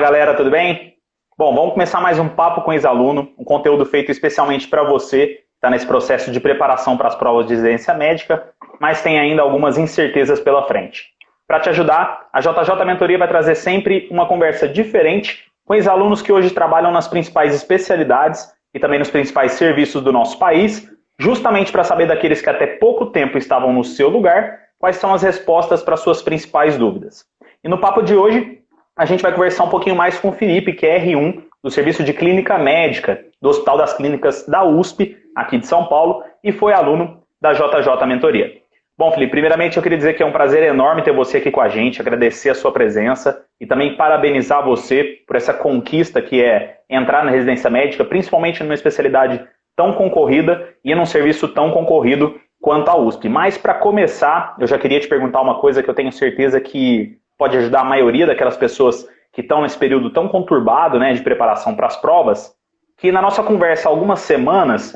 galera, tudo bem? Bom, vamos começar mais um Papo com Ex-Aluno, um conteúdo feito especialmente para você que está nesse processo de preparação para as provas de residência médica, mas tem ainda algumas incertezas pela frente. Para te ajudar, a JJ Mentoria vai trazer sempre uma conversa diferente com ex-alunos que hoje trabalham nas principais especialidades e também nos principais serviços do nosso país, justamente para saber daqueles que até pouco tempo estavam no seu lugar, quais são as respostas para suas principais dúvidas. E no papo de hoje, a gente vai conversar um pouquinho mais com o Felipe, que é R1 do Serviço de Clínica Médica do Hospital das Clínicas da USP, aqui de São Paulo, e foi aluno da JJ Mentoria. Bom, Felipe, primeiramente eu queria dizer que é um prazer enorme ter você aqui com a gente, agradecer a sua presença e também parabenizar você por essa conquista que é entrar na residência médica, principalmente numa especialidade tão concorrida e num serviço tão concorrido quanto a USP. Mas para começar, eu já queria te perguntar uma coisa que eu tenho certeza que pode ajudar a maioria daquelas pessoas que estão nesse período tão conturbado, né, de preparação para as provas, que na nossa conversa há algumas semanas,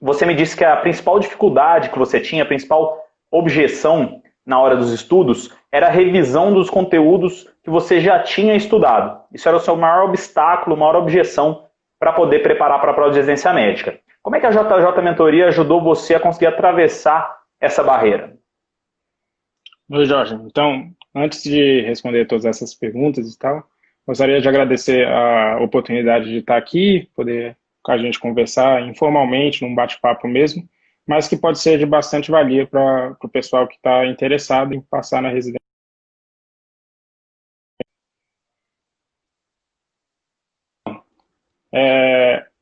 você me disse que a principal dificuldade que você tinha, a principal objeção na hora dos estudos, era a revisão dos conteúdos que você já tinha estudado. Isso era o seu maior obstáculo, maior objeção para poder preparar para a prova de residência médica. Como é que a JJ Mentoria ajudou você a conseguir atravessar essa barreira? Oi, Jorge. Então, antes de responder todas essas perguntas e tal, gostaria de agradecer a oportunidade de estar aqui, poder com a gente conversar informalmente, num bate-papo mesmo, mas que pode ser de bastante valia para o pessoal que está interessado em passar na residência.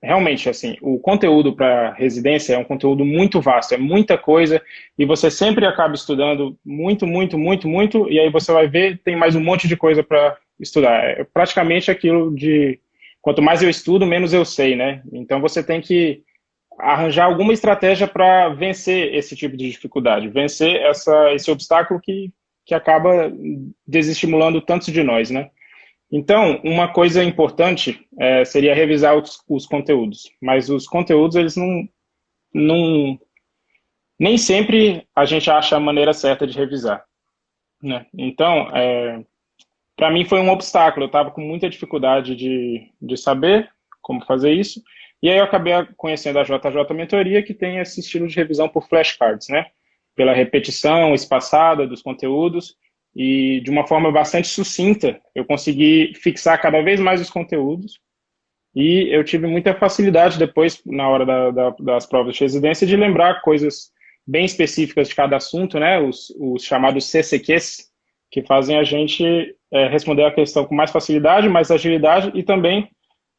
Realmente, assim, o conteúdo para residência é um conteúdo muito vasto, é muita coisa, e você sempre acaba estudando muito, e aí você vai ver, tem mais um monte de coisa para estudar. É praticamente aquilo de, quanto mais eu estudo, menos eu sei, né? Então você tem que arranjar alguma estratégia para vencer esse tipo de dificuldade, vencer esse obstáculo que acaba desestimulando tantos de nós, né? Então, uma coisa importante seria revisar os conteúdos, mas os conteúdos, eles nem sempre a gente acha a maneira certa de revisar, né? Então, para mim foi um obstáculo, eu estava com muita dificuldade de saber como fazer isso, e aí eu acabei conhecendo a JJ Mentoria, que tem esse estilo de revisão por flashcards, né? Pela repetição espaçada dos conteúdos, e de uma forma bastante sucinta, eu consegui fixar cada vez mais os conteúdos e eu tive muita facilidade depois, na hora das provas de residência, de lembrar coisas bem específicas de cada assunto, né? Os chamados CCQs, que fazem a gente responder a questão com mais facilidade, mais agilidade e também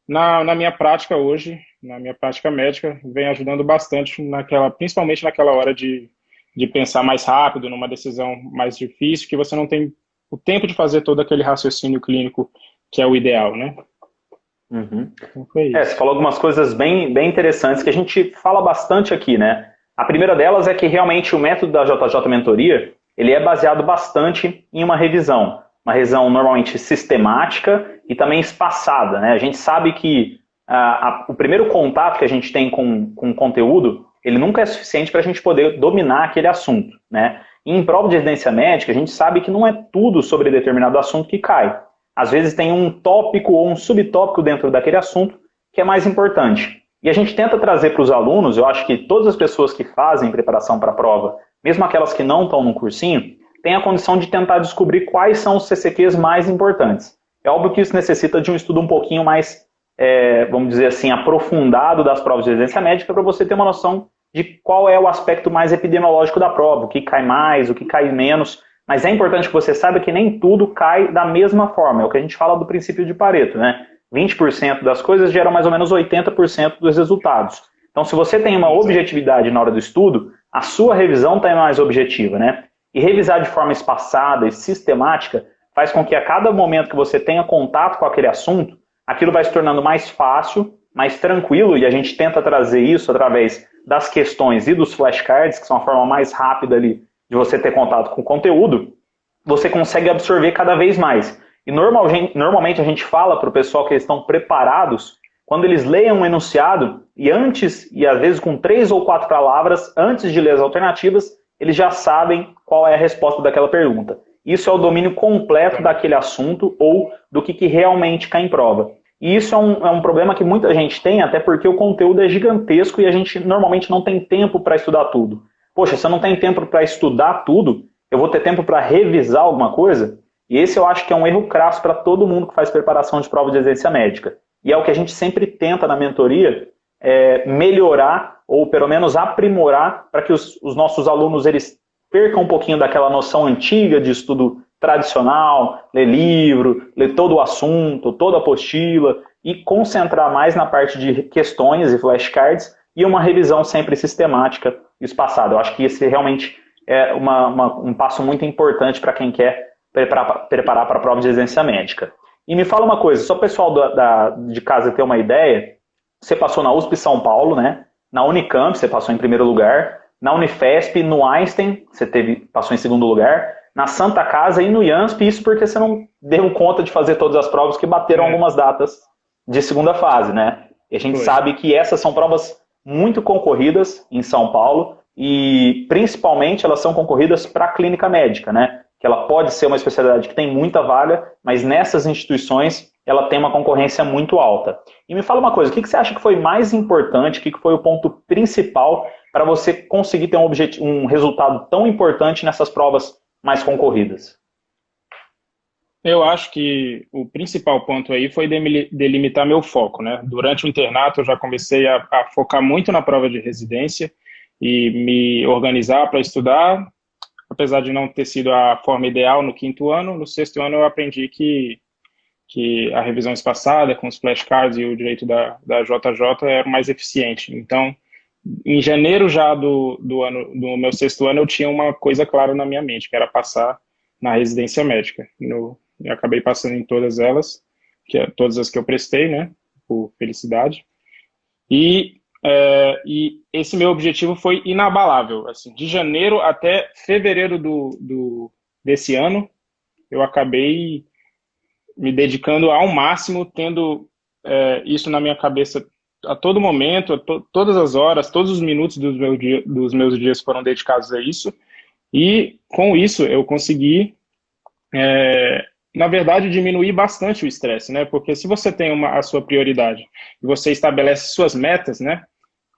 na minha prática hoje, na minha prática médica, vem ajudando bastante, principalmente naquela hora de pensar mais rápido, numa decisão mais difícil, que você não tem o tempo de fazer todo aquele raciocínio clínico que é o ideal, né? Uhum. Então foi isso. Você falou algumas coisas bem interessantes que a gente fala bastante aqui, né? A primeira delas é que realmente o método da JJ Mentoria, ele é baseado bastante em uma revisão normalmente sistemática e também espaçada, né? A gente sabe que o primeiro contato que a gente tem com o conteúdo, ele nunca é suficiente para a gente poder dominar aquele assunto, né? E em prova de residência médica, a gente sabe que não é tudo sobre determinado assunto que cai. Às vezes tem um tópico ou um subtópico dentro daquele assunto que é mais importante. E a gente tenta trazer para os alunos, eu acho que todas as pessoas que fazem preparação para a prova, mesmo aquelas que não estão no cursinho, têm a condição de tentar descobrir quais são os CCQs mais importantes. É óbvio que isso necessita de um estudo um pouquinho mais, vamos dizer assim, aprofundado das provas de residência médica para você ter uma noção de qual é o aspecto mais epidemiológico da prova, o que cai mais, o que cai menos, mas é importante que você saiba que nem tudo cai da mesma forma, é o que a gente fala do princípio de Pareto, né? 20% das coisas geram mais ou menos 80% dos resultados. Então, se você tem uma objetividade na hora do estudo, a sua revisão está mais objetiva, né? E revisar de forma espaçada e sistemática faz com que a cada momento que você tenha contato com aquele assunto, aquilo vai se tornando mais fácil, mais tranquilo, e a gente tenta trazer isso através das questões e dos flashcards, que são a forma mais rápida ali de você ter contato com o conteúdo, você consegue absorver cada vez mais. E normalmente a gente fala para o pessoal que eles estão preparados, quando eles leem um enunciado, e antes, e às vezes com 3 ou 4 palavras, antes de ler as alternativas, eles já sabem qual é a resposta daquela pergunta. isso é o domínio completo daquele assunto ou do que realmente cai em prova. E isso é um problema que muita gente tem, até porque o conteúdo é gigantesco e a gente normalmente não tem tempo para estudar tudo. Poxa, se eu não tenho tempo para estudar tudo, eu vou ter tempo para revisar alguma coisa? E esse eu acho que é um erro crasso para todo mundo que faz preparação de prova de residência médica. E é o que a gente sempre tenta na mentoria, melhorar ou pelo menos aprimorar para que os nossos alunos eles percam um pouquinho daquela noção antiga de estudo tradicional, ler livro, ler todo o assunto, toda a apostila e concentrar mais na parte de questões e flashcards e uma revisão sempre sistemática e espaçada. Eu acho que esse realmente é um passo muito importante para quem quer preparar para a prova de residência médica. E me fala uma coisa, só o pessoal de casa ter uma ideia, você passou na USP São Paulo, né? Na Unicamp você passou em primeiro lugar, na Unifesp, no Einstein você passou em segundo lugar, na Santa Casa e no IANSP, isso porque você não deu conta de fazer todas as provas que bateram algumas datas de segunda fase, né? E a gente sabe que essas são provas muito concorridas em São Paulo e principalmente elas são concorridas para a clínica médica, né? Que ela pode ser uma especialidade que tem muita vaga, mas nessas instituições ela tem uma concorrência muito alta. E me fala uma coisa, o que você acha que foi mais importante, o que foi o ponto principal para você conseguir ter um resultado tão importante nessas provas mais concorridas? Eu acho que o principal ponto aí foi delimitar meu foco, né? Durante o internato eu já comecei a focar muito na prova de residência e me organizar para estudar. Apesar de não ter sido a forma ideal no quinto ano, no sexto ano eu aprendi que a revisão espaçada, com os flashcards e o direito da JJ era mais eficiente. Então, em janeiro já do meu sexto ano, eu tinha uma coisa clara na minha mente, que era passar na residência médica. Eu acabei passando em todas elas, todas as que eu prestei, né, por felicidade. E esse meu objetivo foi inabalável. Assim, de janeiro até fevereiro desse ano, eu acabei me dedicando ao máximo, tendo isso na minha cabeça a todo momento, todas as horas, todos os minutos dos meus dias foram dedicados a isso. E com isso eu consegui, na verdade, diminuir bastante o estresse, né? Porque se você tem a sua prioridade e você estabelece suas metas, né?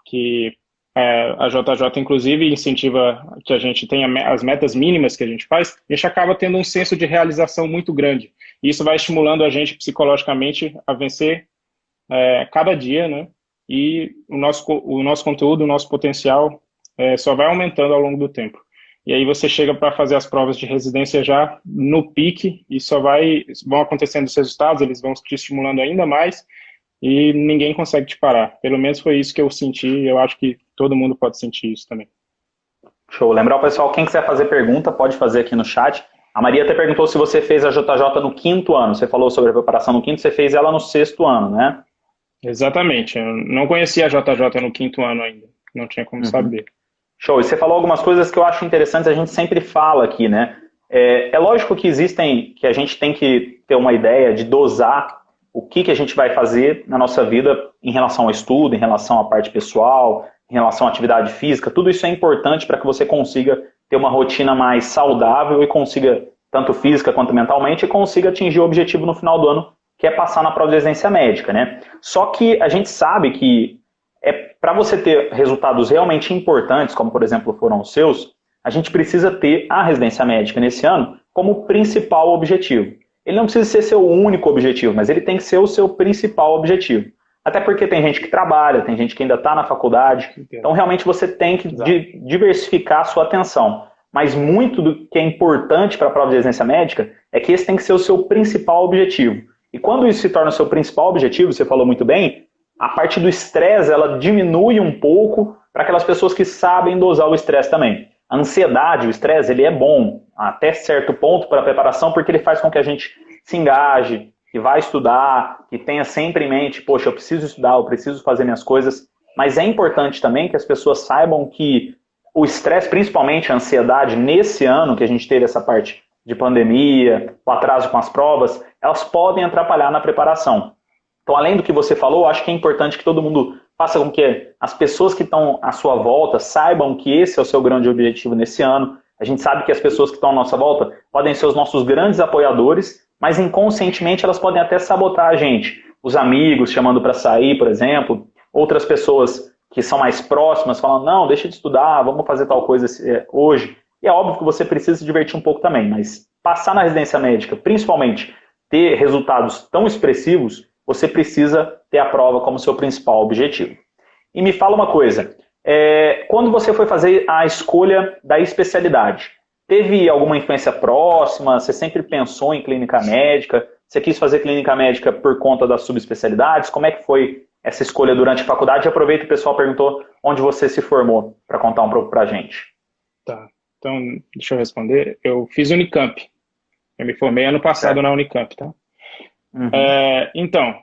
Que a JJ, inclusive, incentiva que a gente tenha as metas mínimas que a gente faz, a gente acaba tendo um senso de realização muito grande. E isso vai estimulando a gente psicologicamente a vencer cada dia, né? E o nosso conteúdo, o nosso potencial só vai aumentando ao longo do tempo. E aí você chega para fazer as provas de residência já no pique e vão acontecendo os resultados, eles vão te estimulando ainda mais e ninguém consegue te parar. Pelo menos foi isso que eu senti e eu acho que todo mundo pode sentir isso também. Show. Lembrar o pessoal, quem quiser fazer pergunta, pode fazer aqui no chat. A Maria até perguntou se você fez a JJ no quinto ano. Você falou sobre a preparação no quinto, você fez ela no sexto ano, né? Exatamente. Eu não conhecia a JJ no quinto ano ainda. Não tinha como saber. Show. E você falou algumas coisas que eu acho interessantes, a gente sempre fala aqui, né? É lógico que que a gente tem que ter uma ideia de dosar o que a gente vai fazer na nossa vida em relação ao estudo, em relação à parte pessoal, em relação à atividade física. Tudo isso é importante para que você consiga ter uma rotina mais saudável e consiga, tanto física quanto mentalmente, e consiga atingir o objetivo no final do ano, que é passar na prova de residência médica, né? Só que a gente sabe que para você ter resultados realmente importantes, como por exemplo foram os seus, a gente precisa ter a residência médica nesse ano como principal objetivo. Ele não precisa ser seu único objetivo, mas ele tem que ser o seu principal objetivo. Até porque tem gente que trabalha, tem gente que ainda está na faculdade, então realmente você tem que diversificar a sua atenção. Mas muito do que é importante para a prova de residência médica é que esse tem que ser o seu principal objetivo. E quando isso se torna o seu principal objetivo, você falou muito bem, a parte do estresse, ela diminui um pouco para aquelas pessoas que sabem dosar o estresse também. A ansiedade, o estresse, ele é bom até certo ponto para a preparação, porque ele faz com que a gente se engaje, que vai estudar, que tenha sempre em mente, poxa, eu preciso estudar, eu preciso fazer minhas coisas. Mas é importante também que as pessoas saibam que o estresse, principalmente a ansiedade, nesse ano que a gente teve essa parte de pandemia, o atraso com as provas, elas podem atrapalhar na preparação. Então, além do que você falou, acho que é importante que todo mundo faça com que as pessoas que estão à sua volta saibam que esse é o seu grande objetivo nesse ano. A gente sabe que as pessoas que estão à nossa volta podem ser os nossos grandes apoiadores, mas inconscientemente elas podem até sabotar a gente. Os amigos chamando para sair, por exemplo, outras pessoas que são mais próximas falando, não, deixa de estudar, vamos fazer tal coisa hoje. E é óbvio que você precisa se divertir um pouco também, mas passar na residência médica, principalmente ter resultados tão expressivos, você precisa ter a prova como seu principal objetivo. E me fala uma coisa, quando você foi fazer a escolha da especialidade, teve alguma influência próxima? Você sempre pensou em clínica médica? Você quis fazer clínica médica por conta das subespecialidades? Como é que foi essa escolha durante a faculdade? Aproveita que o pessoal perguntou onde você se formou, para contar um pouco para a gente. Tá, então deixa eu responder. Eu fiz Unicamp. Eu me formei ano passado na Unicamp, tá? Uhum. Então,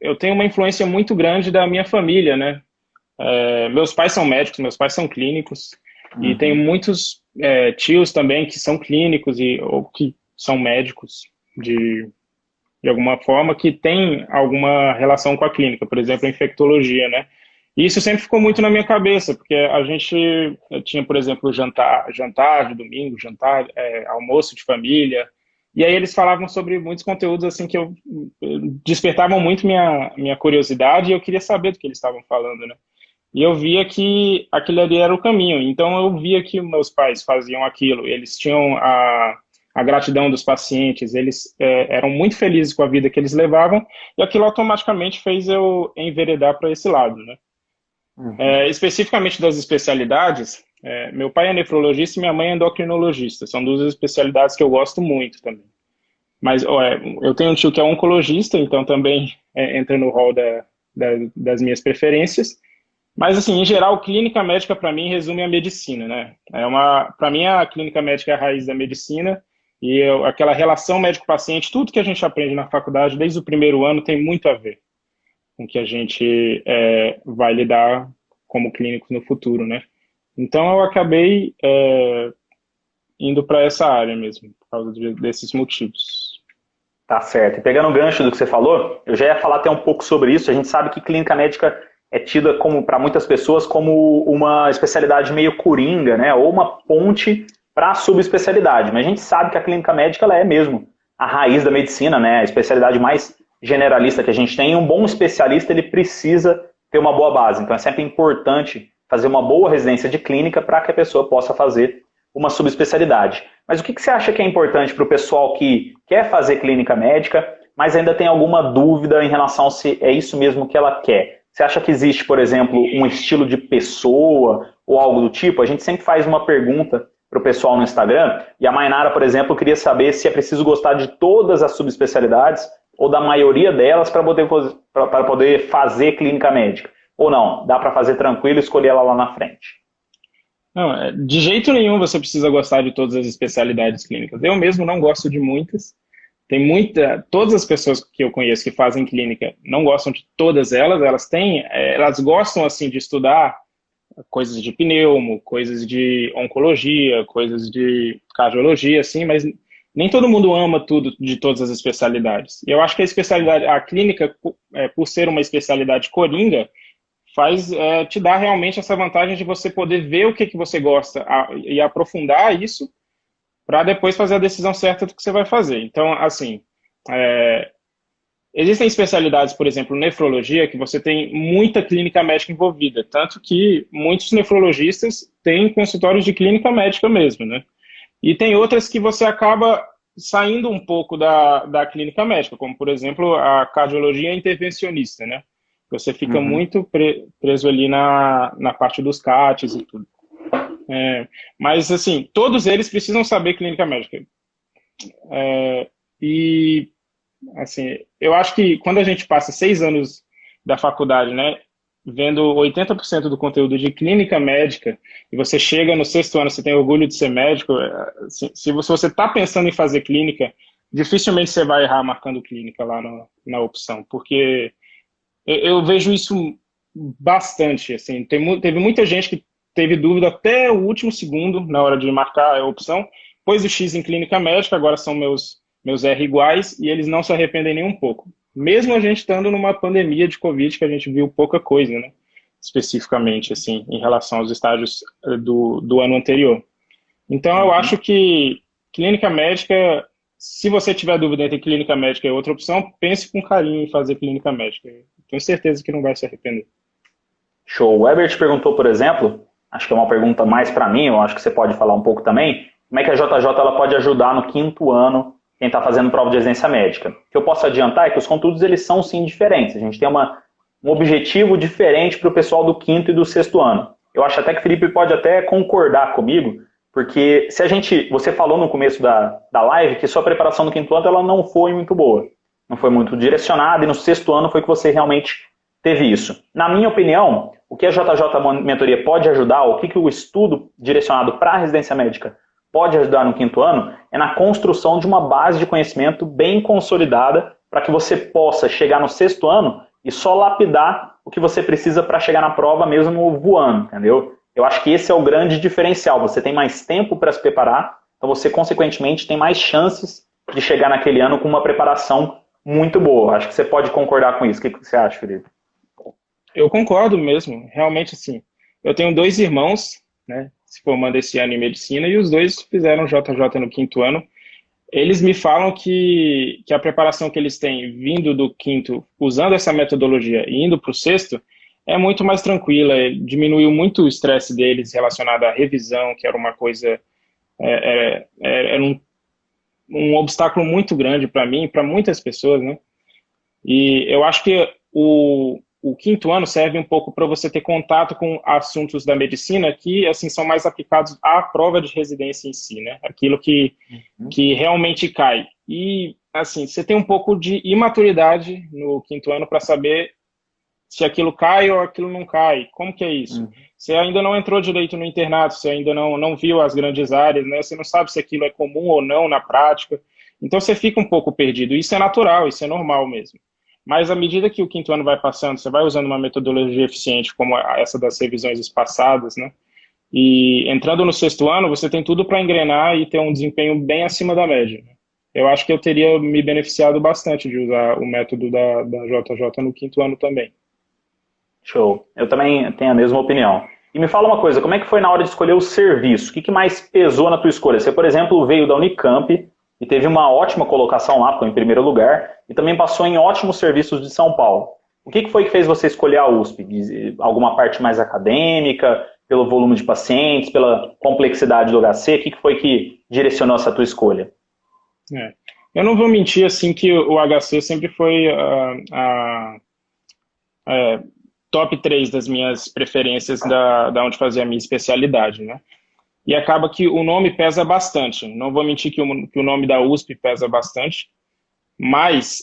eu tenho uma influência muito grande da minha família, né? Meus pais são médicos, meus pais são clínicos, e tenho muitos tios também que são clínicos ou que são médicos de alguma forma, que tem alguma relação com a clínica, por exemplo, a infectologia, né? E isso sempre ficou muito na minha cabeça, porque a gente tinha, por exemplo, jantar de domingo, almoço de família, e aí eles falavam sobre muitos conteúdos assim que despertavam muito minha curiosidade e eu queria saber do que eles estavam falando, né? E eu via que aquele ali era o caminho. Então eu via que meus pais faziam aquilo, eles tinham a gratidão dos pacientes, eles eram muito felizes com a vida que eles levavam e aquilo automaticamente fez eu enveredar para esse lado, né? Especificamente das especialidades, meu pai é nefrologista e minha mãe é endocrinologista. São duas especialidades que eu gosto muito também. Mas eu tenho um tio que é oncologista, então também entra no rol das minhas preferências. Mas, assim, em geral, clínica médica, para mim, resume a medicina, né? Para mim, a clínica médica é a raiz da medicina e aquela relação médico-paciente, tudo que a gente aprende na faculdade, desde o primeiro ano, tem muito a ver com o que a gente vai lidar como clínico no futuro, né? Então, eu acabei indo para essa área mesmo, por causa desses motivos. Tá certo. E pegando o gancho do que você falou, eu já ia falar até um pouco sobre isso. A gente sabe que clínica médica é tida para muitas pessoas como uma especialidade meio coringa, né? Ou uma ponte para a subespecialidade. Mas a gente sabe que a clínica médica ela é mesmo a raiz da medicina, né? A especialidade mais generalista que a gente tem. E um bom especialista ele precisa ter uma boa base. Então é sempre importante fazer uma boa residência de clínica para que a pessoa possa fazer uma subespecialidade. Mas o que você acha que é importante para o pessoal que quer fazer clínica médica, mas ainda tem alguma dúvida em relação a se é isso mesmo que ela quer? Você acha que existe, por exemplo, um estilo de pessoa ou algo do tipo? A gente sempre faz uma pergunta para o pessoal no Instagram, e a Mainara, por exemplo, queria saber se é preciso gostar de todas as subespecialidades ou da maioria delas para poder fazer clínica médica. Ou não, dá para fazer tranquilo e escolher ela lá na frente. Não, de jeito nenhum você precisa gostar de todas as especialidades clínicas. Eu mesmo não gosto de muitas. Todas as pessoas que eu conheço que fazem clínica não gostam de todas elas gostam assim de estudar coisas de pneumo, coisas de oncologia, coisas de cardiologia, assim, mas nem todo mundo ama tudo de todas as especialidades. E eu acho que a clínica, por ser uma especialidade coringa, te dá realmente essa vantagem de você poder ver o que você gosta e aprofundar isso para depois fazer a decisão certa do que você vai fazer. Então, assim, existem especialidades, por exemplo, nefrologia, que você tem muita clínica médica envolvida, tanto que muitos nefrologistas têm consultórios de clínica médica mesmo, né? E tem outras que você acaba saindo um pouco da clínica médica, como, por exemplo, a cardiologia intervencionista, né? Você fica muito preso ali na parte dos CATs e tudo. Mas, assim, todos eles precisam saber clínica médica. E, assim, eu acho que quando a gente passa 6 anos da faculdade, né, vendo 80% do conteúdo de clínica médica, e você chega no 6º ano, você tem orgulho de ser médico, assim, se você está pensando em fazer clínica, dificilmente você vai errar marcando clínica lá na opção, porque eu vejo isso bastante, assim, teve muita gente que teve dúvida até o último segundo na hora de marcar a opção, pôs o X em clínica médica, agora são meus R iguais, e eles não se arrependem nem um pouco. Mesmo a gente estando numa pandemia de Covid, que a gente viu pouca coisa, né? Especificamente, assim, em relação aos estágios do ano anterior. Então, eu acho que clínica médica, se você tiver dúvida entre clínica médica e outra opção, pense com carinho em fazer clínica médica. Tenho certeza que não vai se arrepender. Show. O Herbert perguntou, por exemplo, acho que é uma pergunta mais para mim, eu acho que você pode falar um pouco também, como é que a JJ ela pode ajudar no 5º ano quem está fazendo prova de residência médica? O que eu posso adiantar é que os conteúdos eles são sim diferentes. A gente tem um objetivo diferente para o pessoal do 5º e do 6º ano. Eu acho até que o Felipe pode até concordar comigo, porque você falou no começo da live que sua preparação no 5º ano ela não foi muito boa, não foi muito direcionada, e no 6º ano foi que você realmente teve isso. Na minha opinião, o que a JJ Mentoria pode ajudar, o que o estudo direcionado para a residência médica pode ajudar no 5º ano, é na construção de uma base de conhecimento bem consolidada para que você possa chegar no 6º ano e só lapidar o que você precisa para chegar na prova mesmo voando, entendeu? Eu acho que esse é o grande diferencial. Você tem mais tempo para se preparar, então você, consequentemente, tem mais chances de chegar naquele ano com uma preparação muito boa. Acho que você pode concordar com isso. O que você acha, Felipe? Eu concordo mesmo. Realmente, assim, eu tenho 2 irmãos, né, se formando esse ano em medicina, e os 2 fizeram JJ no 5º ano. Eles me falam que a preparação que eles têm vindo do 5º, usando essa metodologia e indo para o 6º, é muito mais tranquila, diminuiu muito o estresse deles relacionado à revisão, que era uma coisa, era um obstáculo muito grande para mim e para muitas pessoas, né? E eu acho que o 5º ano serve um pouco para você ter contato com assuntos da medicina que, assim, são mais aplicados à prova de residência em si, né? Aquilo que realmente cai. E, assim, você tem um pouco de imaturidade no 5º ano para saber se aquilo cai ou aquilo não cai. Como que é isso? Você ainda não entrou direito no internato, você ainda não viu as grandes áreas, né? Você não sabe se aquilo é comum ou não na prática. Então, você fica um pouco perdido. Isso é natural, isso é normal mesmo. Mas à medida que o 5º ano vai passando, você vai usando uma metodologia eficiente como essa das revisões espaçadas, né? E entrando no 6º ano, você tem tudo para engrenar e ter um desempenho bem acima da média. Eu acho que eu teria me beneficiado bastante de usar o método da JJ no 5º ano também. Show. Eu também tenho a mesma opinião. E me fala uma coisa, como é que foi na hora de escolher o serviço? O que mais pesou na tua escolha? Você, por exemplo, veio da Unicamp e teve uma ótima colocação lá, ficou em primeiro lugar, e também passou em ótimos serviços de São Paulo. O que foi que fez você escolher a USP? Alguma parte mais acadêmica, pelo volume de pacientes, pela complexidade do HC? O que foi que direcionou essa tua escolha? Eu não vou mentir assim que o HC sempre foi top 3 das minhas preferências da onde fazer a minha especialidade, né? E acaba que o nome pesa bastante. Não vou mentir que o nome da USP pesa bastante, mas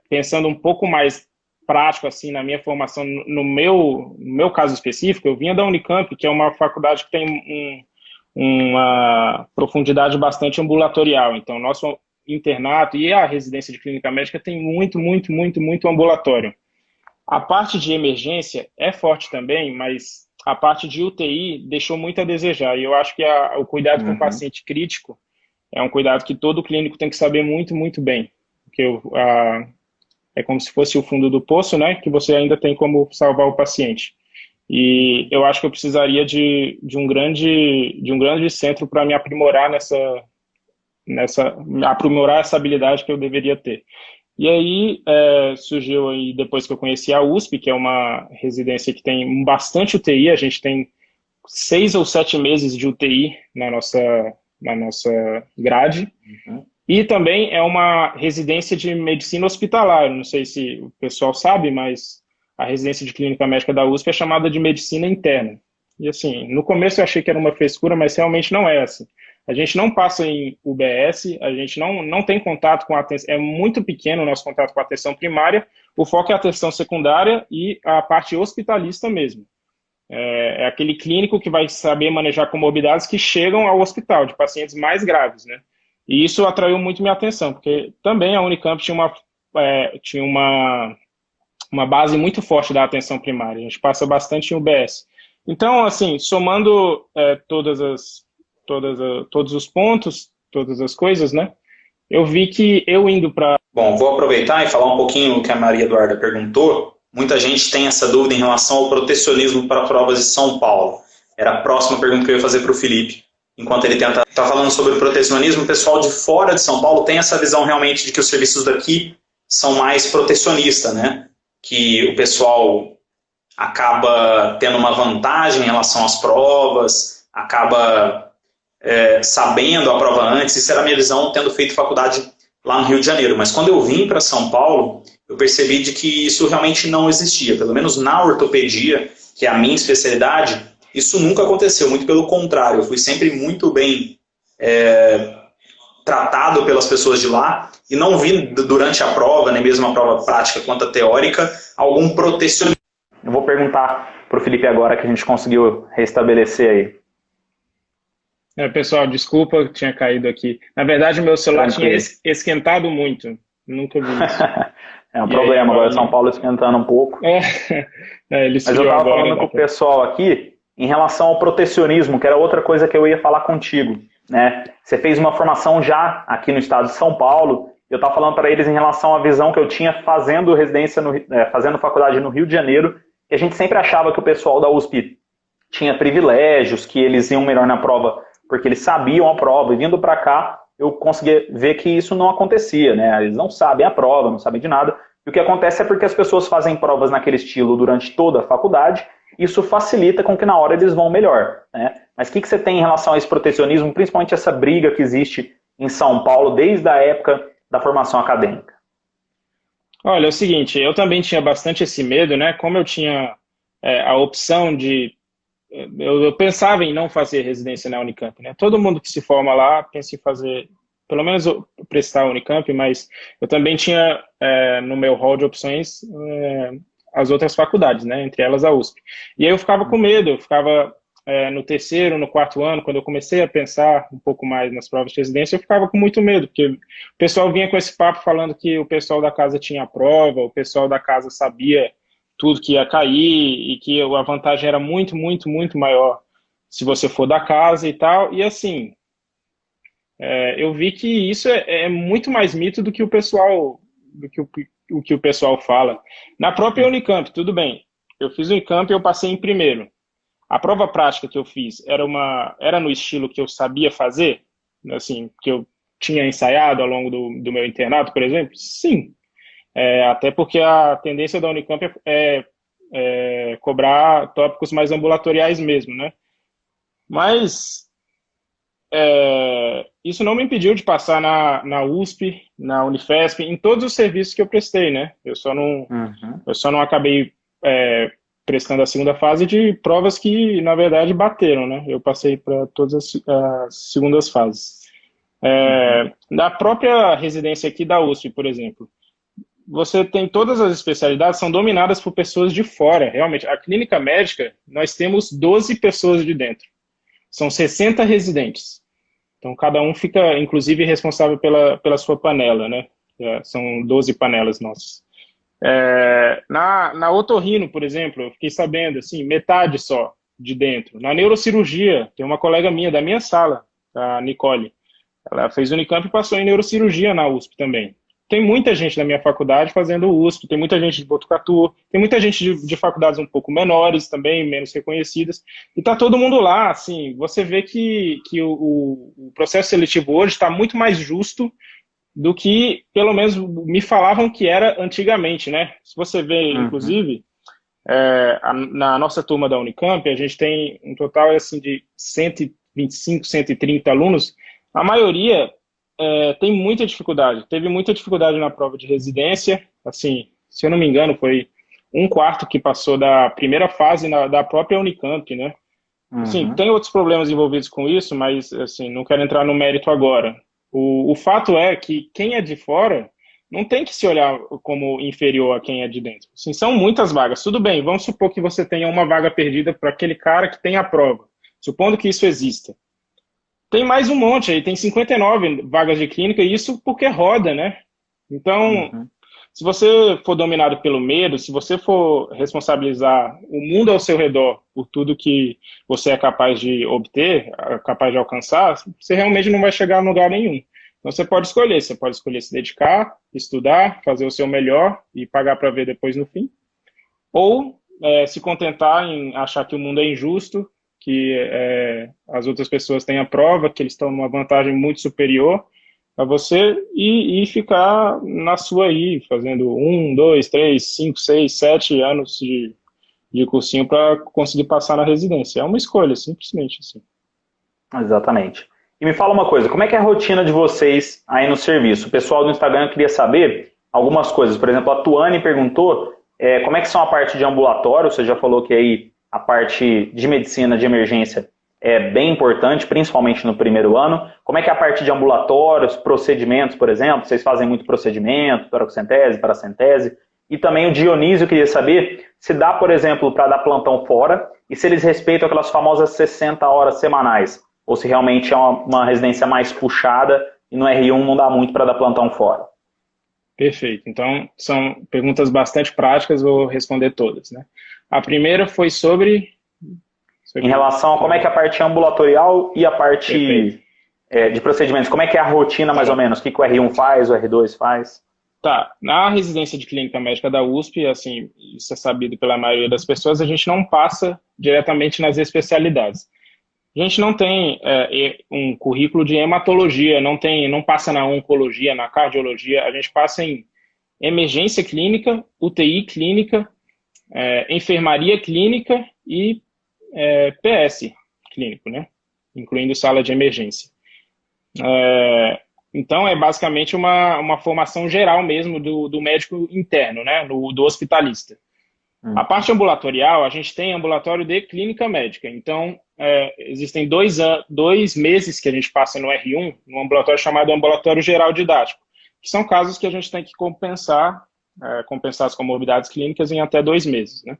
pensando um pouco mais prático assim na minha formação, no meu caso específico, eu vinha da Unicamp, que é uma faculdade que tem uma profundidade bastante ambulatorial. Então, nosso internato e a residência de clínica médica tem muito ambulatório. A parte de emergência é forte também, mas a parte de UTI deixou muito a desejar. E eu acho que o cuidado com o paciente crítico é um cuidado que todo clínico tem que saber muito bem. Porque é como se fosse o fundo do poço, né? Que você ainda tem como salvar o paciente. E eu acho que eu precisaria de um grande centro para me aprimorar aprimorar essa habilidade que eu deveria ter. E aí surgiu aí, depois que eu conheci a USP, que é uma residência que tem bastante UTI, a gente tem 6 ou 7 meses de UTI na nossa grade, e também é uma residência de medicina hospitalar. Não sei se o pessoal sabe, mas a residência de clínica médica da USP é chamada de medicina interna. E assim, no começo eu achei que era uma frescura, mas realmente não é assim. A gente não passa em UBS, a gente não tem contato com a atenção, é muito pequeno o nosso contato com a atenção primária, o foco é a atenção secundária e a parte hospitalista mesmo. É aquele clínico que vai saber manejar comorbidades que chegam ao hospital, de pacientes mais graves, né? E isso atraiu muito minha atenção, porque também a Unicamp tinha uma base muito forte da atenção primária, a gente passa bastante em UBS. Então, assim, somando todos os pontos, todas as coisas, né? Eu vi que eu indo para... Bom, vou aproveitar e falar um pouquinho o que a Maria Eduarda perguntou. Muita gente tem essa dúvida em relação ao protecionismo para provas de São Paulo. Era a próxima pergunta que eu ia fazer para o Felipe. enquanto ele tenta estar falando sobre o protecionismo, o pessoal de fora de São Paulo tem essa visão realmente de que os serviços daqui são mais protecionistas, né? Que o pessoal acaba tendo uma vantagem em relação às provas, acaba sabendo a prova antes. Isso era a minha visão tendo feito faculdade lá no Rio de Janeiro. Mas quando eu vim para São Paulo, eu percebi de que isso realmente não existia. Pelo menos na ortopedia, que é a minha especialidade, isso nunca aconteceu. Muito pelo contrário, eu fui sempre muito bem tratado pelas pessoas de lá e não vi durante a prova, nem mesmo a prova prática quanto a teórica, algum protecionismo. Eu vou perguntar para o Felipe agora que a gente conseguiu restabelecer aí. Pessoal, desculpa, eu tinha caído aqui. Na verdade, o meu celular tinha esquentado muito. Nunca vi isso. É um problema, agora São Paulo esquentando um pouco. Mas eu estava falando com o pessoal aqui em relação ao protecionismo, que era outra coisa que eu ia falar contigo. Né? Você fez uma formação já aqui no estado de São Paulo. Eu estava falando para eles em relação à visão que eu tinha fazendo residência, fazendo faculdade no Rio de Janeiro, que a gente sempre achava que o pessoal da USP tinha privilégios, que eles iam melhor na prova porque eles sabiam a prova. E vindo para cá, eu consegui ver que isso não acontecia. Né? Eles não sabem a prova, não sabem de nada. E o que acontece é porque as pessoas fazem provas naquele estilo durante toda a faculdade. Isso facilita com que na hora eles vão melhor. Né? Mas o que você tem em relação a esse protecionismo, principalmente essa briga que existe em São Paulo desde a época da formação acadêmica? Olha, é o seguinte, eu também tinha bastante esse medo, né? Como eu tinha a opção de... Eu pensava em não fazer residência na Unicamp, né? Todo mundo que se forma lá pensa em fazer, pelo menos prestar a Unicamp, mas eu também tinha no meu hall de opções as outras faculdades, né? Entre elas a USP. E aí eu ficava com medo, eu ficava no terceiro, no quarto ano, quando eu comecei a pensar um pouco mais nas provas de residência, eu ficava com muito medo, porque o pessoal vinha com esse papo falando que o pessoal da casa tinha a prova, o pessoal da casa sabia tudo que ia cair e que a vantagem era muito, muito, muito maior se você for da casa e tal. E assim, eu vi que isso é muito mais mito do que o pessoal, o que o pessoal fala. Na própria Unicamp, tudo bem, eu fiz o Unicamp e eu passei em primeiro. A prova prática que eu fiz era no estilo que eu sabia fazer, assim, que eu tinha ensaiado ao longo do meu internato, por exemplo? Sim. Até porque a tendência da Unicamp é cobrar tópicos mais ambulatoriais mesmo, né? Mas isso não me impediu de passar na USP, na Unifesp, em todos os serviços que eu prestei, né? Eu só não acabei prestando a segunda fase de provas que, na verdade, bateram, né? Eu passei para todas as segundas fases. Na própria residência aqui da USP, por exemplo, você tem todas as especialidades são dominadas por pessoas de fora, realmente. A clínica médica, nós temos 12 pessoas de dentro. São 60 residentes. Então, cada um fica, inclusive, responsável pela sua panela, né? São 12 panelas nossas. Na otorrino, por exemplo, eu fiquei sabendo, assim, metade só de dentro. Na neurocirurgia, tem uma colega minha, da minha sala, a Nicole. Ela fez Unicamp e passou em neurocirurgia na USP também. Tem muita gente na minha faculdade fazendo USP, tem muita gente de Botucatu, tem muita gente de faculdades um pouco menores também, menos reconhecidas, e tá todo mundo lá, assim, você vê que o processo seletivo hoje está muito mais justo do que, pelo menos, me falavam que era antigamente, né? Se você vê, inclusive, na nossa turma da Unicamp, a gente tem um total assim, de 125, 130 alunos, a maioria tem muita dificuldade. Teve muita dificuldade na prova de residência, assim, se eu não me engano, foi 1/4 que passou da primeira fase da própria Unicamp, né? Assim, tem outros problemas envolvidos com isso, mas assim, não quero entrar no mérito agora. O fato é que quem é de fora não tem que se olhar como inferior a quem é de dentro. Assim, são muitas vagas. Tudo bem, vamos supor que você tenha uma vaga perdida para aquele cara que tem a prova. Supondo que isso exista. Tem mais um monte aí, tem 59 vagas de clínica, e isso porque roda, né? Então, se você for dominado pelo medo, se você for responsabilizar o mundo ao seu redor por tudo que você é capaz de obter, capaz de alcançar, você realmente não vai chegar a lugar nenhum. Então você pode escolher se dedicar, estudar, fazer o seu melhor e pagar para ver depois no fim, ou se contentar em achar que o mundo é injusto que as outras pessoas têm a prova, que eles estão numa vantagem muito superior a você, e ficar na sua aí, fazendo 1, 2, 3, 5, 6, 7 anos de cursinho para conseguir passar na residência. É uma escolha, simplesmente assim. Exatamente. E me fala uma coisa, como é que é a rotina de vocês aí no serviço? O pessoal do Instagram queria saber algumas coisas. Por exemplo, a Tuane perguntou como é que são a parte de ambulatório. Você já falou que aí a parte de medicina de emergência é bem importante, principalmente no primeiro ano. Como é que é a parte de ambulatórios, procedimentos, por exemplo? Vocês fazem muito procedimento, toracocentese, paracentese. E também o Dionísio queria saber se dá, por exemplo, para dar plantão fora e se eles respeitam aquelas famosas 60 horas semanais. Ou se realmente é uma residência mais puxada e no R1 não dá muito para dar plantão fora. Perfeito. Então, são perguntas bastante práticas, vou responder todas, né? A primeira foi sobre... Em relação a como é que é a parte ambulatorial e a parte de procedimentos, como é que é a rotina mais ou menos? O que o R1 faz, o R2 faz? Tá, na residência de clínica médica da USP, assim, isso é sabido pela maioria das pessoas, a gente não passa diretamente nas especialidades. A gente não tem um currículo de hematologia, não passa na oncologia, na cardiologia, a gente passa em emergência clínica, UTI clínica, enfermaria clínica e PS clínico, né? Incluindo sala de emergência. Então, é basicamente uma formação geral mesmo do médico interno, né? Do hospitalista. A parte ambulatorial, a gente tem ambulatório de clínica médica. Então, existem 2 meses que a gente passa no R1, num ambulatório chamado ambulatório geral didático, que são casos que a gente tem que compensar as comorbidades clínicas em até 2 meses, né?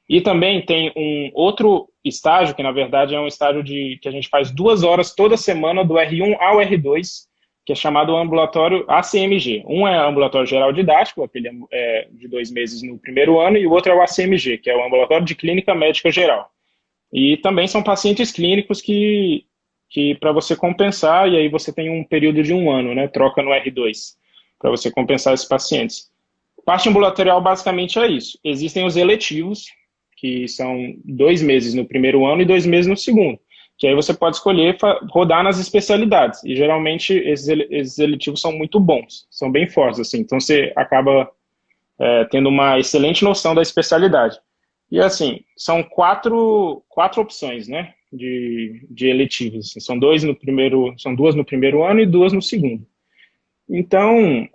E também tem um outro estágio, que na verdade é um estágio que a gente faz 2 horas toda semana do R1 ao R2, que é chamado ambulatório ACMG. Um é ambulatório geral didático, aquele de 2 meses no primeiro ano, e o outro é o ACMG, que é o ambulatório de clínica médica geral. E também são pacientes clínicos que para você compensar, e aí você tem um período de 1 ano, né? Troca no R2, para você compensar esses pacientes. Parte ambulatorial basicamente é isso. Existem os eletivos, que são 2 meses no primeiro ano e 2 meses no segundo, que aí você pode escolher rodar nas especialidades, e geralmente esses eletivos são muito bons, são bem fortes, assim, então você acaba tendo uma excelente noção da especialidade. E assim, são 4 opções, né, de eletivos, assim, são 2 no primeiro ano e 2 no segundo. Então,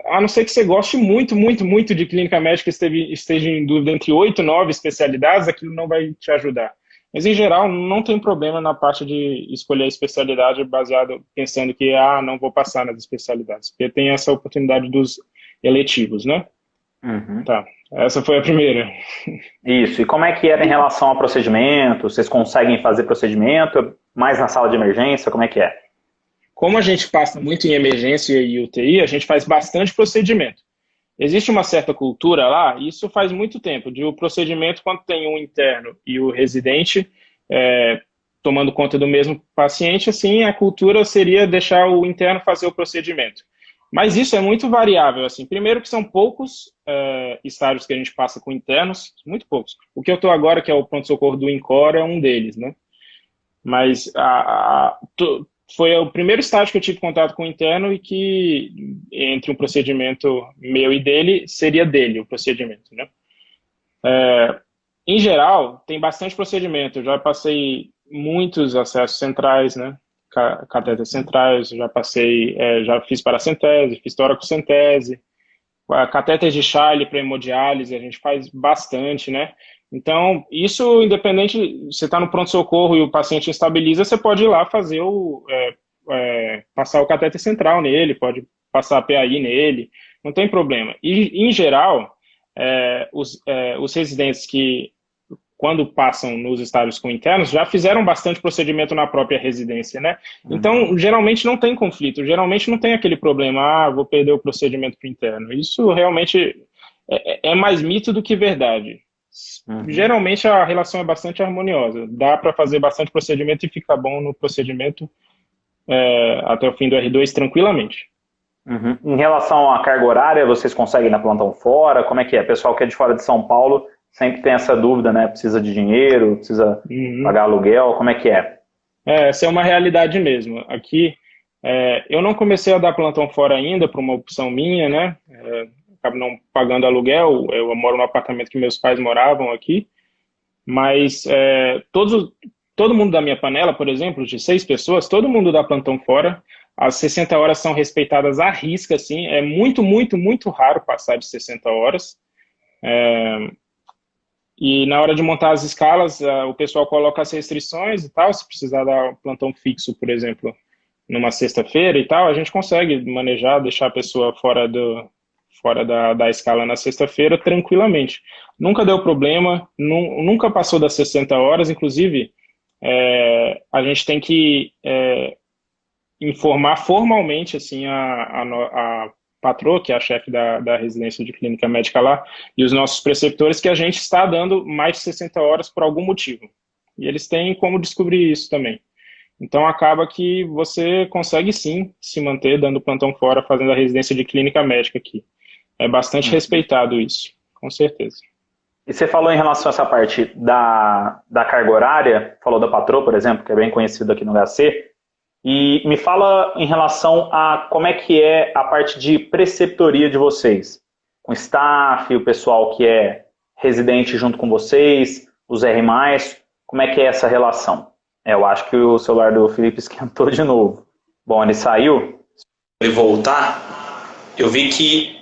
a não ser que você goste muito, muito, muito de clínica médica e esteja em dúvida entre 8 e 9 especialidades, aquilo não vai te ajudar. Mas, em geral, não tem problema na parte de escolher a especialidade baseado, pensando que, não vou passar nas especialidades, porque tem essa oportunidade dos eletivos, né? Uhum. Tá, essa foi a primeira. Isso, e como é que era em relação ao procedimento? Vocês conseguem fazer procedimento mais na sala de emergência? Como é que é? Como a gente passa muito em emergência e UTI, a gente faz bastante procedimento. Existe uma certa cultura lá, e isso faz muito tempo, de o procedimento, quando tem um interno e o residente tomando conta do mesmo paciente, assim, a cultura seria deixar o interno fazer o procedimento. Mas isso é muito variável, assim. Primeiro que são poucos estágios que a gente passa com internos, muito poucos. O que eu estou agora, que é o pronto-socorro do INCOR, é um deles, né? Mas foi o primeiro estágio que eu tive contato com o interno e que, entre um procedimento meu e dele, seria dele o procedimento, né? Em geral, tem bastante procedimento. Eu já passei muitos acessos centrais, né? Catéteres centrais, já fiz paracentese, fiz toracocentese, catéteres de Charlie para hemodiálise, a gente faz bastante, né? Então, isso, independente, você está no pronto-socorro e o paciente estabiliza, você pode ir lá fazer passar o catéter central nele, pode passar a PAI nele, não tem problema. E, em geral, os residentes que, quando passam nos estágios com internos, já fizeram bastante procedimento na própria residência, né? Então, geralmente não tem conflito, geralmente não tem aquele problema, vou perder o procedimento para o interno. Isso realmente é mais mito do que verdade. Geralmente a relação é bastante harmoniosa, dá para fazer bastante procedimento e ficar bom no procedimento até o fim do R2 tranquilamente. Em relação à carga horária, vocês conseguem ir na plantão fora? Como é que é? Pessoal que é de fora de São Paulo sempre tem essa dúvida, né? Precisa de dinheiro, precisa pagar aluguel, como é que é? Essa é uma realidade mesmo. Aqui, eu não comecei a dar plantão fora ainda, por uma opção minha, né? Acabo não pagando aluguel, eu moro no apartamento que meus pais moravam aqui, mas todo mundo da minha panela, por exemplo, de 6 pessoas, todo mundo dá plantão fora. As 60 horas são respeitadas à risca, assim, é muito, muito, muito raro passar de 60 horas. E na hora de montar as escalas, o pessoal coloca as restrições e tal, se precisar dar plantão fixo, por exemplo, numa sexta-feira e tal, a gente consegue manejar, deixar a pessoa fora da escala na sexta-feira tranquilamente. Nunca deu problema, nunca passou das 60 horas, inclusive a gente tem que informar formalmente assim, a patroa, que é a chefe da residência de clínica médica lá, e os nossos preceptores, que a gente está dando mais de 60 horas por algum motivo. E eles têm como descobrir isso também. Então acaba que você consegue sim se manter dando plantão fora, fazendo a residência de clínica médica aqui. É bastante respeitado isso, com certeza. E você falou em relação a essa parte da carga horária, falou da patroa, por exemplo, que é bem conhecido aqui no HC, e me fala em relação a como é que é a parte de preceptoria de vocês, com o staff, o pessoal que é residente junto com vocês, os R+, como é que é essa relação? Eu acho que o celular do Felipe esquentou de novo. Bom, ele saiu. Ele voltar, eu vi que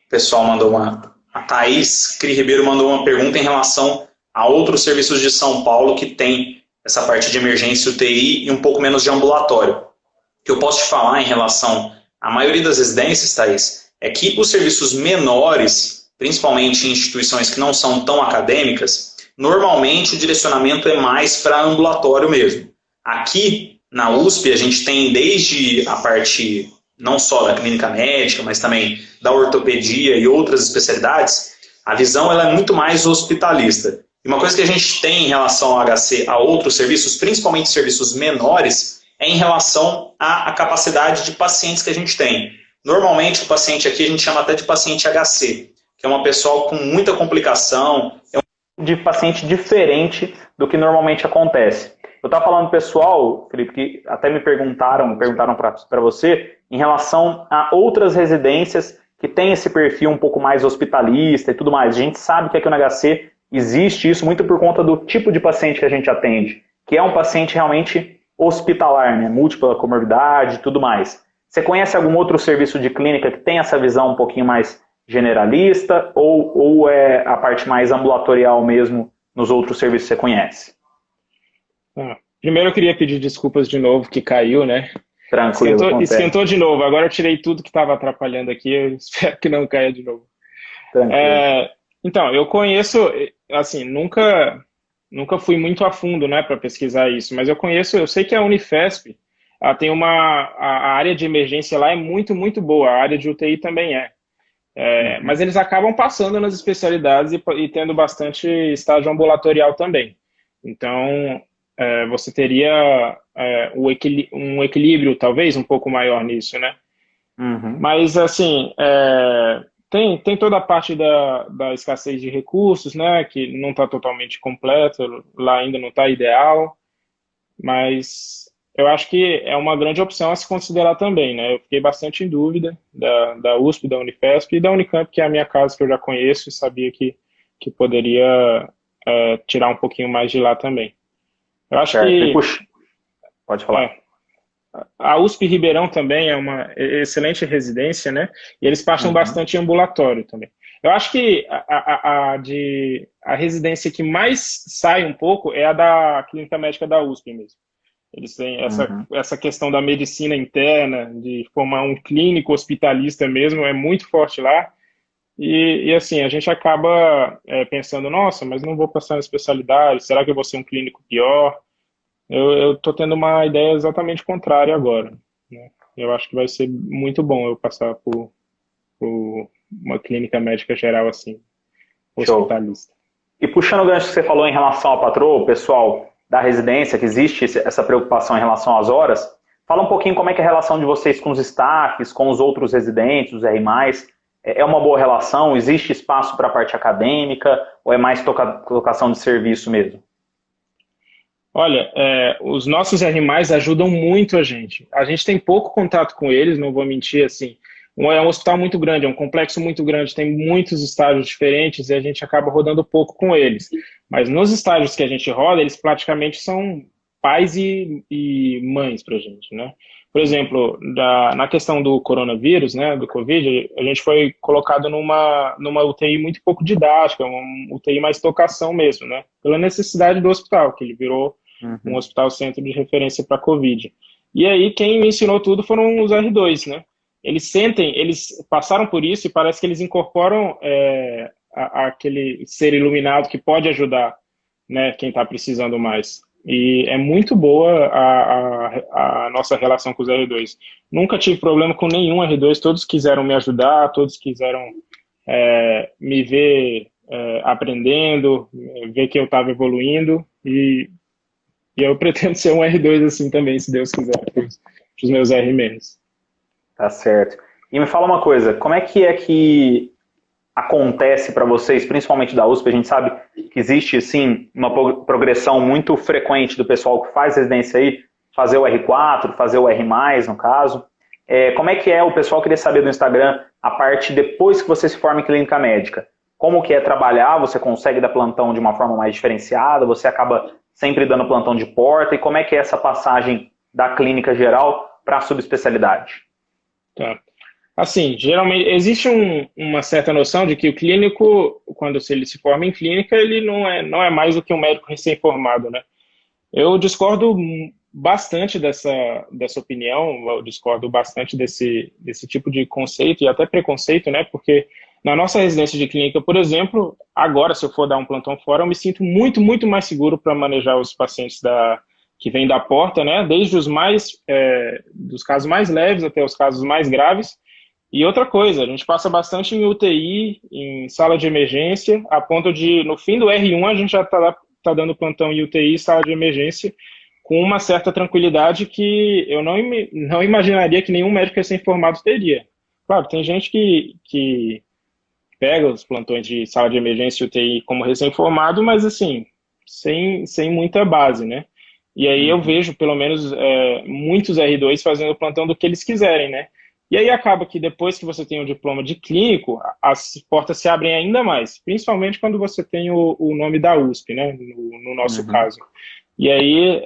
o pessoal mandou a Thaís Cri Ribeiro mandou uma pergunta em relação a outros serviços de São Paulo que tem essa parte de emergência UTI e um pouco menos de ambulatório. O que eu posso te falar em relação à maioria das residências, Thaís, é que os serviços menores, principalmente em instituições que não são tão acadêmicas, normalmente o direcionamento é mais para ambulatório mesmo. Aqui, na USP, a gente tem desde a parte não só da clínica médica, mas também da ortopedia e outras especialidades, a visão ela é muito mais hospitalista. E uma coisa que a gente tem em relação ao HC a outros serviços, principalmente serviços menores, é em relação à capacidade de pacientes que a gente tem. Normalmente, o paciente aqui a gente chama até de paciente HC, que é uma pessoa com muita complicação, é um tipo de paciente diferente do que normalmente acontece. Eu estava falando pessoal, Felipe, que até me perguntaram para você, em relação a outras residências que têm esse perfil um pouco mais hospitalista e tudo mais. A gente sabe que aqui no HC existe isso muito por conta do tipo de paciente que a gente atende, que é um paciente realmente hospitalar, né? Múltipla comorbidade e tudo mais. Você conhece algum outro serviço de clínica que tem essa visão um pouquinho mais generalista ou é a parte mais ambulatorial mesmo nos outros serviços que você conhece? Primeiro eu queria pedir desculpas de novo, que caiu, né? Tranquilo. Esquentou de novo. Agora eu tirei tudo que estava atrapalhando aqui. Eu espero que não caia de novo. Tranquilo. Então, eu conheço, assim, nunca fui muito a fundo, né, para pesquisar isso, mas eu sei que a Unifesp tem a área de emergência lá é muito, muito boa, a área de UTI também mas eles acabam passando nas especialidades e tendo bastante estágio ambulatorial também. Então, você teria um equilíbrio, talvez, um pouco maior nisso, né? Mas, assim, tem toda a parte da escassez de recursos, né, que não está totalmente completa, lá ainda não está ideal, mas eu acho que é uma grande opção a se considerar também, né? Eu fiquei bastante em dúvida da USP, da Unifesp e da Unicamp, que é a minha casa que eu já conheço e sabia que poderia tirar um pouquinho mais de lá também. Eu acho que... Pode falar. A USP Ribeirão também é uma excelente residência, né? E eles passam bastante em ambulatório também. Eu acho que a residência que mais sai um pouco é a da Clínica Médica da USP mesmo. Eles têm essa questão da medicina interna, de formar um clínico hospitalista mesmo, é muito forte lá. E assim, a gente acaba pensando, nossa, mas não vou passar na especialidade, será que eu vou ser um clínico pior? Eu estou tendo uma ideia exatamente contrária agora, né? Eu acho que vai ser muito bom eu passar por uma clínica médica geral assim, hospitalista. E puxando o gancho que você falou em relação à patroa, pessoal da residência, que existe essa preocupação em relação às horas, fala um pouquinho como é que é a relação de vocês com os staffs, com os outros residentes, os R+, É uma boa relação? Existe espaço para a parte acadêmica? Ou é mais tocação de serviço mesmo? Olha, os nossos R+ ajudam muito a gente. A gente tem pouco contato com eles, não vou mentir, assim. É um hospital muito grande, é um complexo muito grande, tem muitos estágios diferentes e a gente acaba rodando pouco com eles. Mas nos estágios que a gente roda, eles praticamente são pais e mães para a gente, né? Por exemplo, na questão do coronavírus, né, do Covid, a gente foi colocado numa UTI muito pouco didática, uma UTI mais tocação mesmo, né? Pela necessidade do hospital, que ele virou um hospital centro de referência para Covid. E aí quem me ensinou tudo foram os R2, né? Eles passaram por isso e parece que eles incorporam aquele ser iluminado que pode ajudar, né, quem está precisando mais. E é muito boa a nossa relação com os R2. Nunca tive problema com nenhum R2, todos quiseram me ajudar, todos quiseram me ver aprendendo, ver que eu estava evoluindo, e eu pretendo ser um R2 assim também, se Deus quiser, para os meus R-. Tá certo. E me fala uma coisa, como é que acontece para vocês, principalmente da USP? A gente sabe que existe, sim, uma progressão muito frequente do pessoal que faz residência aí, fazer o R4, fazer o R+, no caso. Como é que é? O pessoal queria saber do Instagram a parte depois que você se forma em clínica médica. Como que é trabalhar? Você consegue dar plantão de uma forma mais diferenciada? Você acaba sempre dando plantão de porta? E como é que é essa passagem da clínica geral para a subespecialidade? Tá. Assim, geralmente, existe uma certa noção de que o clínico, quando ele se forma em clínica, ele não é mais do que um médico recém-formado, né? Eu discordo bastante dessa opinião, eu discordo bastante desse tipo de conceito e até preconceito, né? Porque na nossa residência de clínica, por exemplo, agora, se eu for dar um plantão fora, eu me sinto muito, muito mais seguro para manejar os pacientes que vêm da porta, né? Desde dos casos mais leves até os casos mais graves. E outra coisa, a gente passa bastante em UTI, em sala de emergência, a ponto de, no fim do R1, a gente já está dando plantão em UTI, sala de emergência, com uma certa tranquilidade que eu não imaginaria que nenhum médico recém-formado teria. Claro, tem gente que pega os plantões de sala de emergência e UTI como recém-formado, mas assim, sem muita base, né? E aí eu vejo, pelo menos, muitos R2 fazendo o plantão do que eles quiserem, né? E aí acaba que depois que você tem o diploma de clínico, as portas se abrem ainda mais, principalmente quando você tem o nome da USP, né, no nosso caso. E aí,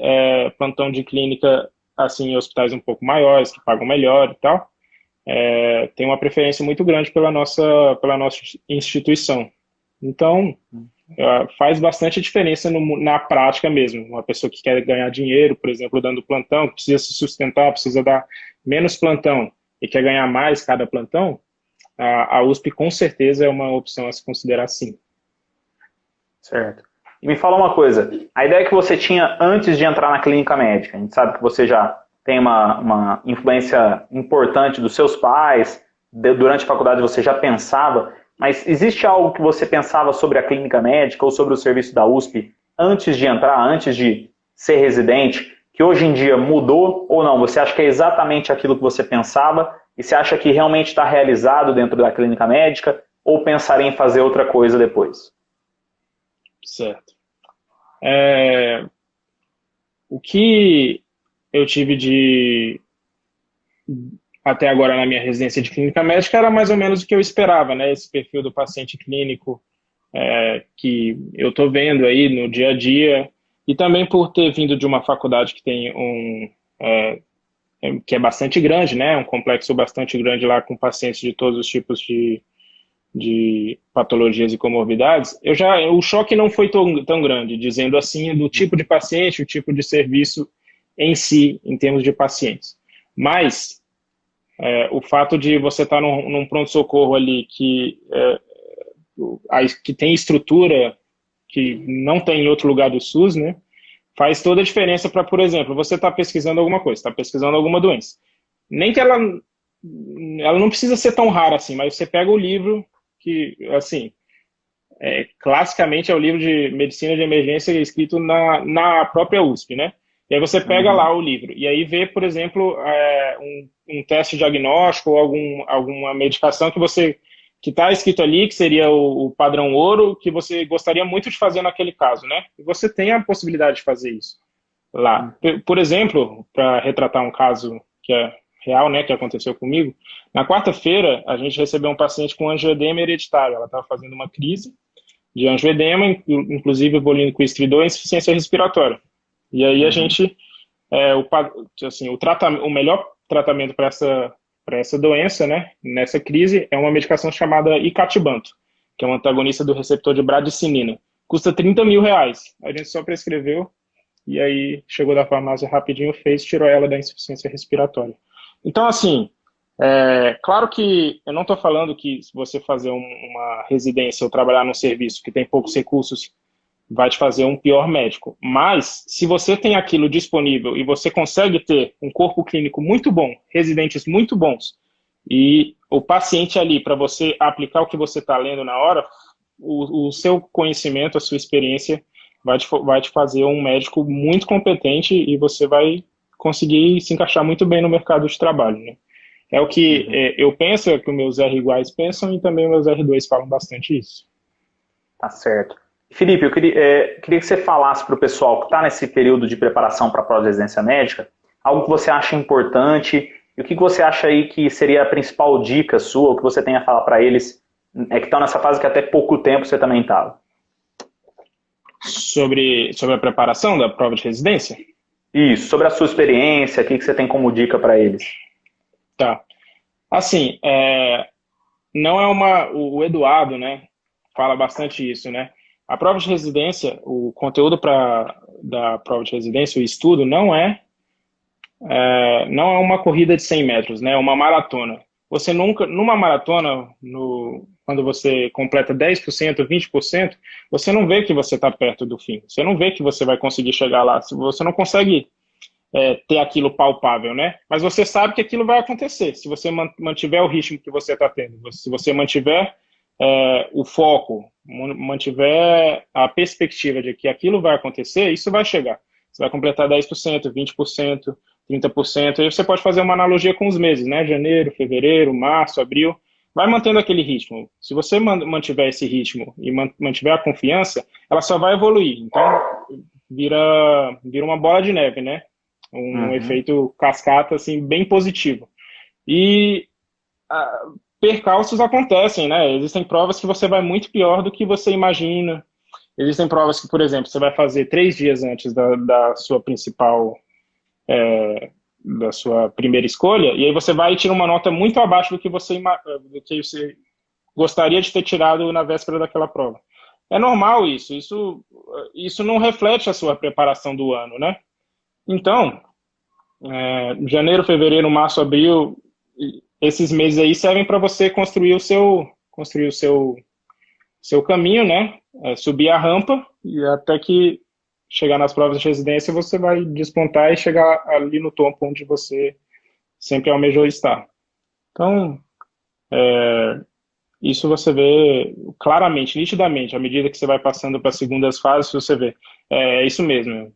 plantão de clínica, assim, em hospitais um pouco maiores, que pagam melhor e tal, tem uma preferência muito grande pela nossa instituição. Então, faz bastante diferença na prática mesmo. Uma pessoa que quer ganhar dinheiro, por exemplo, dando plantão, que precisa se sustentar, precisa dar menos plantão, e quer ganhar mais cada plantão, a USP com certeza é uma opção a se considerar, sim. Certo. E me fala uma coisa, a ideia que você tinha antes de entrar na clínica médica, a gente sabe que você já tem uma influência importante dos seus pais, durante a faculdade você já pensava, mas existe algo que você pensava sobre a clínica médica ou sobre o serviço da USP antes de entrar, antes de ser residente, que hoje em dia mudou ou não? Você acha que é exatamente aquilo que você pensava e você acha que realmente está realizado dentro da clínica médica ou pensaria em fazer outra coisa depois? Certo. O que eu tive até agora na minha residência de clínica médica era mais ou menos o que eu esperava, né? Esse perfil do paciente clínico que eu estou vendo aí no dia a dia. E também por ter vindo de uma faculdade que tem que é bastante grande, né? Um complexo bastante grande lá com pacientes de todos os tipos de patologias e comorbidades, o choque não foi tão grande, dizendo assim, do tipo de paciente, o tipo de serviço em si, em termos de pacientes. Mas o fato de você estar num pronto-socorro ali que tem estrutura que não tem em outro lugar do SUS, né? Faz toda a diferença para, por exemplo, você está pesquisando alguma coisa, está pesquisando alguma doença. Nem que ela não precisa ser tão rara assim, mas você pega o livro que, assim, classicamente é o livro de medicina de emergência escrito na própria USP, né? E aí você pega lá o livro e aí vê, por exemplo, um teste diagnóstico ou alguma medicação que você que está escrito ali, que seria o padrão ouro, que você gostaria muito de fazer naquele caso, né? E você tem a possibilidade de fazer isso lá. Por exemplo, para retratar um caso que é real, né, que aconteceu comigo, na quarta-feira a gente recebeu um paciente com angioedema hereditário. Ela estava fazendo uma crise de angioedema, inclusive bolindo com estridor e insuficiência respiratória. E aí a gente, o melhor tratamento para essa doença, né, nessa crise, é uma medicação chamada icatibanto, que é um antagonista do receptor de bradicinina. Custa R$30 mil. A gente só prescreveu e aí chegou da farmácia rapidinho, tirou ela da insuficiência respiratória. Então, assim, claro que eu não estou falando que se você fazer uma residência ou trabalhar num serviço que tem poucos recursos, vai te fazer um pior médico. Mas, se você tem aquilo disponível e você consegue ter um corpo clínico muito bom, residentes muito bons, e o paciente ali, para você aplicar o que você está lendo na hora, o seu conhecimento, a sua experiência, vai te fazer um médico muito competente e você vai conseguir se encaixar muito bem no mercado de trabalho, né? É o que eu penso, é o que os meus R iguais pensam e também os meus R2 falam bastante isso. Tá certo. Felipe, eu queria que você falasse para o pessoal que está nesse período de preparação para a prova de residência médica, algo que você acha importante e o que você acha aí que seria a principal dica sua, o que você tem a falar para eles, que estão nessa fase que até pouco tempo você também estava. Sobre a preparação da prova de residência? Isso, sobre a sua experiência, o que você tem como dica para eles? Tá. Assim, não é o Eduardo, né, fala bastante isso, né? A prova de residência, o conteúdo da prova de residência, o estudo, não é uma corrida de 100 metros, né? É uma maratona. Você nunca, numa maratona, quando você completa 10%, 20%, você não vê que você está perto do fim. Você não vê que você vai conseguir chegar lá. Você não consegue ter aquilo palpável, né? Mas você sabe que aquilo vai acontecer. Se você mantiver o ritmo que você está tendo, se você mantiver o foco, mantiver a perspectiva de que aquilo vai acontecer, isso vai chegar. Você vai completar 10%, 20%, 30%, aí você pode fazer uma analogia com os meses, né? Janeiro, fevereiro, março, abril, vai mantendo aquele ritmo. Se você mantiver esse ritmo e mantiver a confiança, ela só vai evoluir. Então, vira uma bola de neve, né? Um efeito cascata, assim, bem positivo. E percalços acontecem, né? Existem provas que você vai muito pior do que você imagina. Existem provas que, por exemplo, você vai fazer 3 dias antes da sua principal, da sua primeira escolha, e aí você vai e tira uma nota muito abaixo do que você gostaria de ter tirado na véspera daquela prova. É normal isso não reflete a sua preparação do ano, né? Então, janeiro, fevereiro, março, abril, esses meses aí servem para você construir o seu caminho, né? Subir a rampa e até que chegar nas provas de residência você vai despontar e chegar ali no topo onde você sempre almejou estar. Então, isso você vê claramente, nitidamente, à medida que você vai passando para as segundas fases, você vê. É isso mesmo,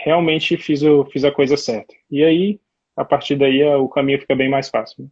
realmente fiz a coisa certa. E aí, a partir daí, o caminho fica bem mais fácil.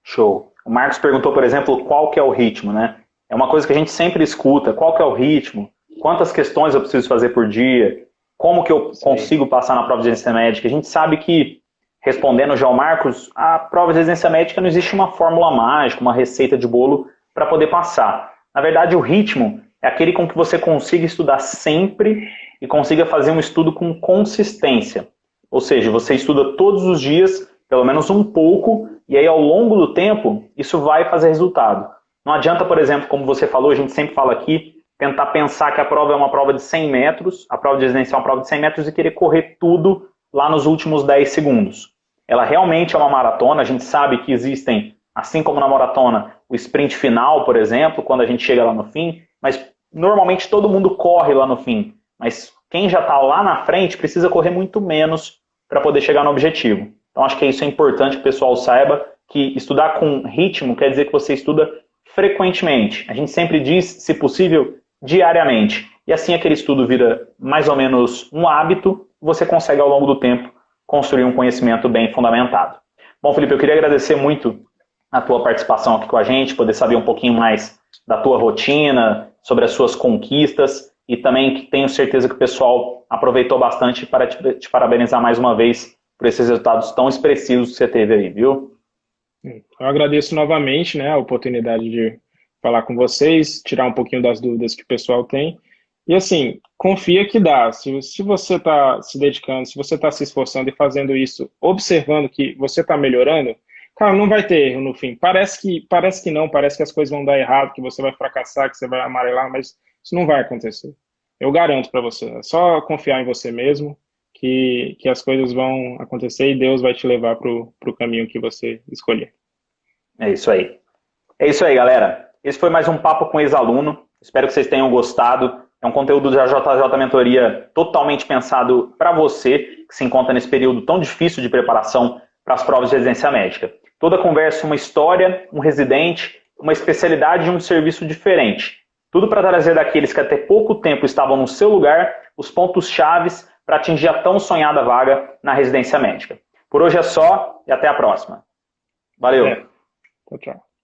Show. O Marcos perguntou, por exemplo, qual que é o ritmo, né? É uma coisa que a gente sempre escuta, qual que é o ritmo? Quantas questões eu preciso fazer por dia? Como que eu consigo passar na prova de residência médica? A gente sabe que, respondendo já ao Marcos, a prova de residência médica não existe uma fórmula mágica, uma receita de bolo para poder passar. Na verdade, o ritmo é aquele com que você consiga estudar sempre e consiga fazer um estudo com consistência. Ou seja, você estuda todos os dias, pelo menos um pouco, e aí ao longo do tempo, isso vai fazer resultado. Não adianta, por exemplo, como você falou, a gente sempre fala aqui, tentar pensar que a prova é uma prova de 100 metros, a prova de residência é uma prova de 100 metros e querer correr tudo lá nos últimos 10 segundos. Ela realmente é uma maratona, a gente sabe que existem, assim como na maratona, o sprint final, por exemplo, quando a gente chega lá no fim, mas normalmente todo mundo corre lá no fim. Mas quem já está lá na frente precisa correr muito menos para poder chegar no objetivo. Então acho que isso é importante que o pessoal saiba, que estudar com ritmo quer dizer que você estuda frequentemente. A gente sempre diz, se possível, diariamente. E assim aquele estudo vira mais ou menos um hábito, você consegue ao longo do tempo construir um conhecimento bem fundamentado. Bom, Felipe, eu queria agradecer muito a tua participação aqui com a gente, poder saber um pouquinho mais da tua rotina, sobre as suas conquistas, e também que tenho certeza que o pessoal aproveitou bastante para te parabenizar mais uma vez por esses resultados tão expressivos que você teve aí, viu? Eu agradeço novamente, né, a oportunidade de falar com vocês, tirar um pouquinho das dúvidas que o pessoal tem. E assim, confia que dá. Se você está se dedicando, se você está se esforçando e fazendo isso, observando que você está melhorando, cara, não vai ter erro no fim. Parece que não, parece que as coisas vão dar errado, que você vai fracassar, que você vai amarelar, mas isso não vai acontecer. Eu garanto para você. É só confiar em você mesmo que as coisas vão acontecer e Deus vai te levar para o caminho que você escolher. É isso aí. É isso aí, galera. Esse foi mais um Papo com Ex-Aluno. Espero que vocês tenham gostado. É um conteúdo da JJ Mentoria totalmente pensado para você, que se encontra nesse período tão difícil de preparação para as provas de residência médica. Toda conversa, uma história, um residente, uma especialidade e um serviço diferente. Tudo para trazer daqueles que até pouco tempo estavam no seu lugar os pontos chaves para atingir a tão sonhada vaga na residência médica. Por hoje é só e até a próxima. Valeu! Tchau, tchau.